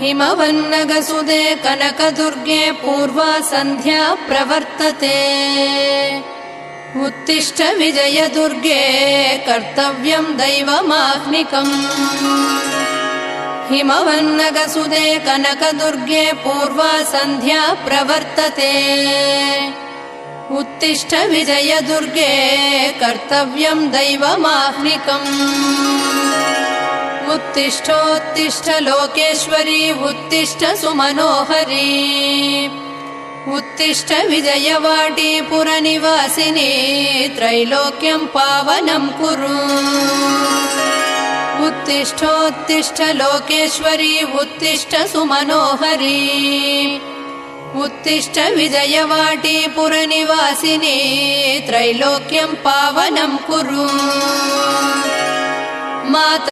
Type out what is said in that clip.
हिमवन्नगसुदे कनकदुर्गे पूर्वा सन्ध्या प्रवर्तते। उत्तिष्ठ विजयदुर्गे कर्तव्यं दैवमाह्निकम्। हिमवन्नगसुदे कनकदुर्गे पूर्वा सन्ध्या प्रवर्तते। उत्तिष्ठ विजयदुर्गे कर्तव्यं दैवमाह्निकम्। उत्तिष्ठोत्तिष्ठ लोकेश्वरी उत्तिष्ठ सुमनोहरी। उत्तिष्ठ विजयवाटी पुरनिवासिनी त्रैलोक्यं पावनं कुरु। उत्तिष्ठोत्तिष्ठ लोकेश्वरी उत्तिष्ठ सुमनोहरी। उत्तिष्ठ विजयवाटी पुरनिवासिनी त्रैलोक्यं पावनं कुरु।